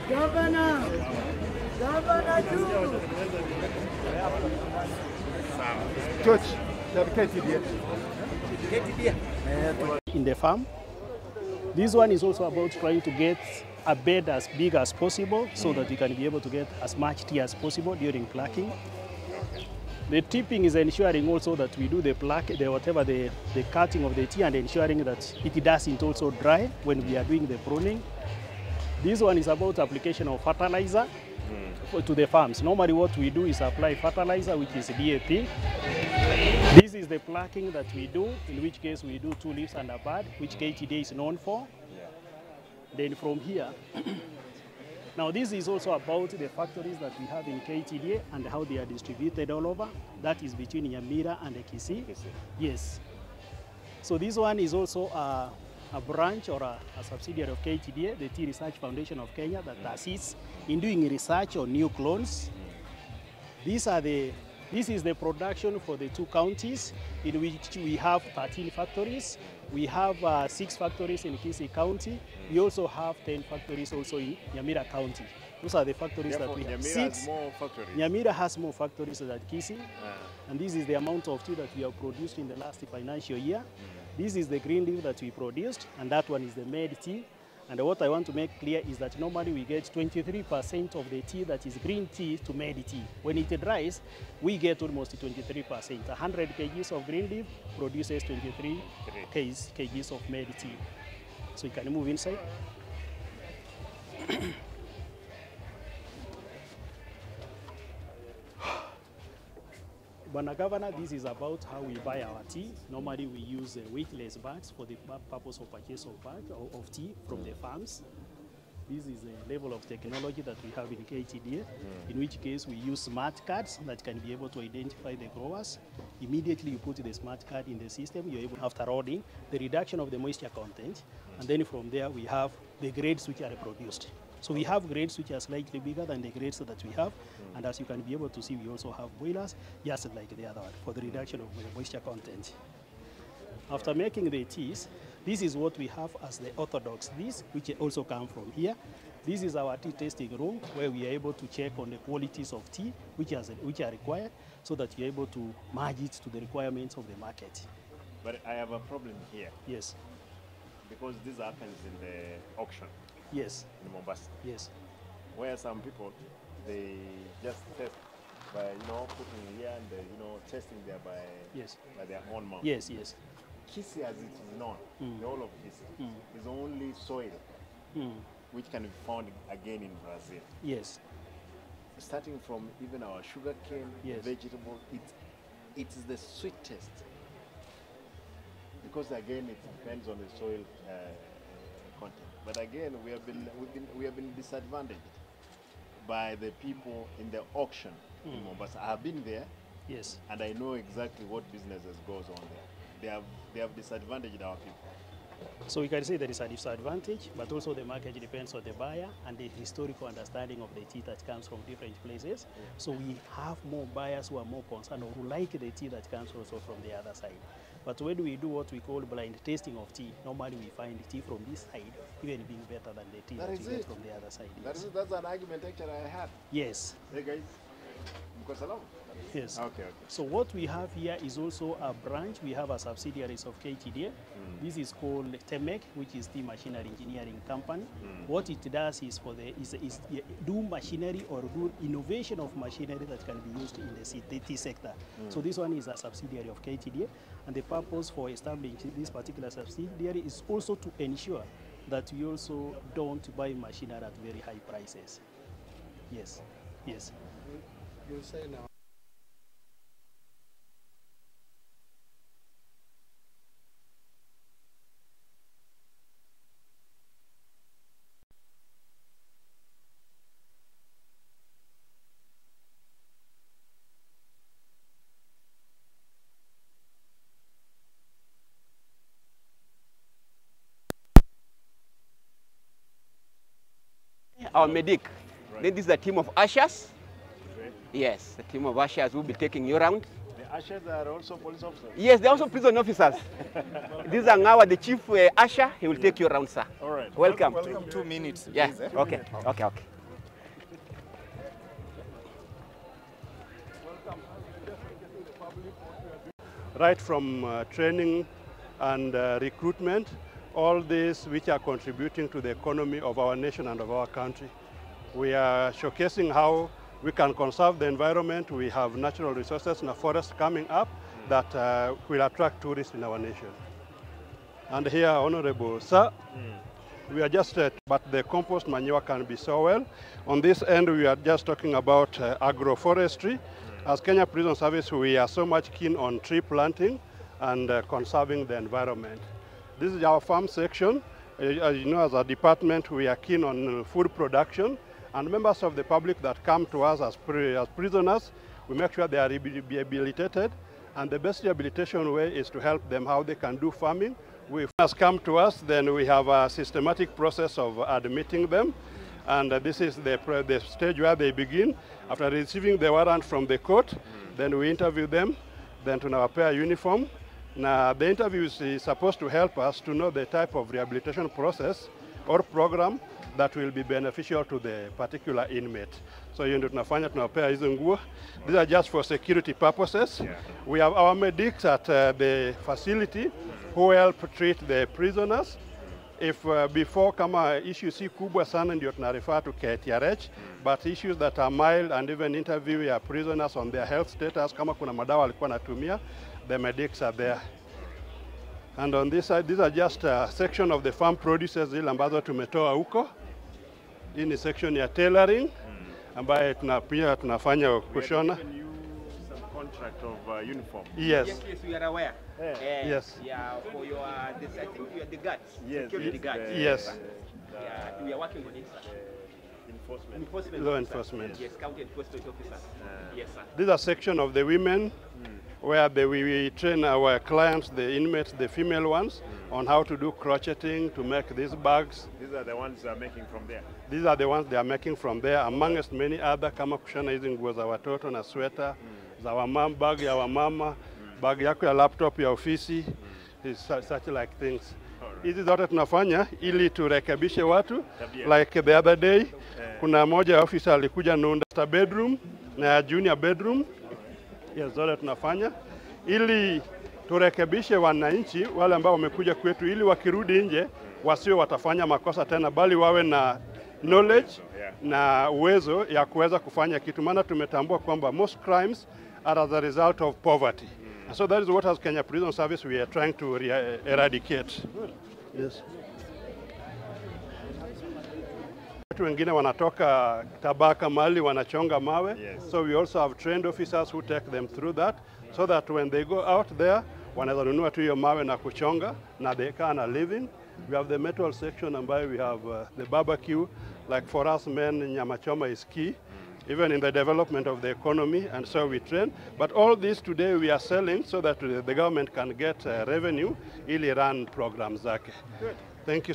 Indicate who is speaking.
Speaker 1: Governor
Speaker 2: George,
Speaker 3: in the farm. This one is also about trying to get a bed as big as possible so that we can be able to get as much tea as possible during plucking. The tipping is ensuring also that we do the cutting of the tea and ensuring that it doesn't also dry when we are doing the pruning. This one is about application of fertilizer to the farms. Normally what we do is apply fertilizer, which is DAP. This is the plucking that we do, in which case we do 2 leaves and a bud, which KTDA is known for. Then from here, now this is also about the factories that we have in KTDA and how they are distributed all over. That is between Nyamira and Kisii. Yes. So this one is also a branch or a subsidiary of KTDA, the Tea Research Foundation of Kenya, that assists in doing research on new clones. This is the production for the 2 counties in which we have 13 factories. We have 6 factories in Kisii County. We also have 10 factories also in Nyamira County. Those are the factories that we have.
Speaker 2: Nyamira has more factories.
Speaker 3: Nyamira has more factories than Kisii. And this is the amount of tea that we have produced in the last financial year. This is the green leaf that we produced, and that one is the made tea. And what I want to make clear is that normally we get 23% of the tea that is green tea to made tea. When it dries, we get almost 23%. 100 kgs of green leaf produces 23 kgs of made tea. So you can move inside. Bwana Governor, this is about how we buy our tea. Normally we use weightless bags for the purpose of purchase of tea from the farms. This is the level of technology that we have in KTDA, in which case we use smart cards that can be able to identify the growers. Immediately you put the smart card in the system, you're able, after rodding, the reduction of the moisture content, and then from there we have the grades which are produced. So we have grades which are slightly bigger than the grades that we have, and as you can be able to see, we also have boilers, just like the other one, for the reduction of the moisture content. After making the teas, this is what we have as the orthodox teas, which also come from here. This is our tea tasting room, where we are able to check on the qualities of tea, which are required, so that you're able to merge it to the requirements of the market.
Speaker 2: But I have a problem here.
Speaker 3: Yes.
Speaker 2: Because this happens in the auction.
Speaker 3: Yes.
Speaker 2: In Mombasa.
Speaker 3: Yes.
Speaker 2: Where some people, they just test by, putting here and, testing there by their own mouth.
Speaker 3: Yes, yes.
Speaker 2: Kisii, as it is known, the whole of Kisii, is only soil which can be found again in Brazil.
Speaker 3: Yes.
Speaker 2: Starting from even our sugar cane, vegetable, it is the sweetest. Because again, it depends on the soil content. But again, we have been disadvantaged by the people in the auction in Mombasa. I have been there,
Speaker 3: yes, and
Speaker 2: I know exactly what businesses goes on there. They have disadvantaged our people.
Speaker 3: So we can say there is a disadvantage, but also the market depends on the buyer and the historical understanding of the tea that comes from different places. So we have more buyers who are more concerned or who like the tea that comes also from the other side. But when we do what we call blind tasting of tea, normally we find tea from this side even being better than the tea that we get from the other side.
Speaker 2: That's an argument actually I had.
Speaker 3: Yes.
Speaker 2: Hey guys,
Speaker 3: yes.
Speaker 2: Okay.
Speaker 3: So what we have here is also a branch. We have a subsidiaries of KTDA. This is called TEMEC, which is the Machinery Engineering Company. What it does is do machinery or do innovation of machinery that can be used in the tea sector. So this one is a subsidiary of KTDA, and the purpose for establishing this particular subsidiary is also to ensure that we also don't buy machinery at very high prices. Yes. Yes.
Speaker 1: You say now.
Speaker 4: Our medic. Right. Then this is a team of ushers. Okay. Yes, the team of ushers will be taking you around.
Speaker 2: The ushers are also police officers?
Speaker 4: Yes, they're also prison officers. This is Angawa, the chief usher. He will take you around, sir.
Speaker 2: All right.
Speaker 4: Welcome.
Speaker 1: Welcome. 2 minutes.
Speaker 4: Yeah.
Speaker 1: Please,
Speaker 4: Okay. Okay.
Speaker 5: right from training and recruitment, all these which are contributing to the economy of our nation and of our country. We are showcasing how we can conserve the environment. We have natural resources and a forest coming up that will attract tourists in our nation. And here, Honorable Sir, we are just, but the compost manure can be soil. On this end, we are just talking about agroforestry. As Kenya Prison Service, we are so much keen on tree planting and conserving the environment. This is our farm section. As you know, as a department, we are keen on food production. And members of the public that come to us as prisoners, we make sure they are rehabilitated. And the best rehabilitation way is to help them how they can do farming. If they come to us, then we have a systematic process of admitting them. And this is the stage where they begin. After receiving the warrant from the court, then we interview them, then to prepare a uniform. Now, the interview is supposed to help us to know the type of rehabilitation process or program that will be beneficial to the particular inmate. So you tunafanya tunawapea hizo nguo. These are just for security purposes. Yeah. We have our medics at the facility who help treat the prisoners. If before kama issues si kubwa sana ndio tunarefer to KTRH, but issues that are mild and even interview ya prisoners on their health status, kama kuna madawa alikuwa natumia, the medics are there. And on this side, these are just a section of the farm produces zile ambazo tumetoa huko. Hii ni section ya tailoring ambaye pia tunafanya kushona.
Speaker 2: Contract of uniform.
Speaker 5: Yes.
Speaker 4: Yes, we are aware.
Speaker 5: Yes.
Speaker 4: Yeah, for your, I think you are the guards.
Speaker 2: Yes.
Speaker 4: Security guards.
Speaker 5: Yes.
Speaker 4: Yeah, we are working on it, sir. Enforcement.
Speaker 5: Law enforcement.
Speaker 4: Yes, county enforcement officers. Yes, sir.
Speaker 5: This is a section of the women where we train our clients, the inmates, the female ones, on how to do crocheting, to make these bags.
Speaker 2: These are the ones they are making from there?
Speaker 5: These are the ones they are making from there, amongst many other, kama kushona hizi nguo za watoto na sweta, za wamama, bag ya wamama, bag yako ya laptop ya ofisi, such like things. Hizi zote tunafanya ili turekebishe watu. Like the other day, kuna moja officer alikuja nunda bedroom na junior bedroom. Yes, zote tunafanya ili turekebishe wananchi wale ambao wamekuja kwetu, ili wakirudi nje wasio watafanya makosa tena, bali wawe na knowledge na uwezo ya kuweza kufanya kitu. Maana tumetambua kwamba most crimes are as a result of poverty. And so that is what as Kenya Prison Service we are trying to eradicate. Yes. Watu wengine wanatoka tabaka mali wanachonga mawe. Yes. So we also have trained officers who take them through that, so that when they go out there, wanaweza nunua tu hiyo mawe na kuchonga na they can a living. We have the metal section ambayo we have the barbecue. Like for us men, nyama choma is key, even in the development of the economy, and so we train. But all this today we are selling so that the government can get revenue ili run programs zake. Good. Thank you.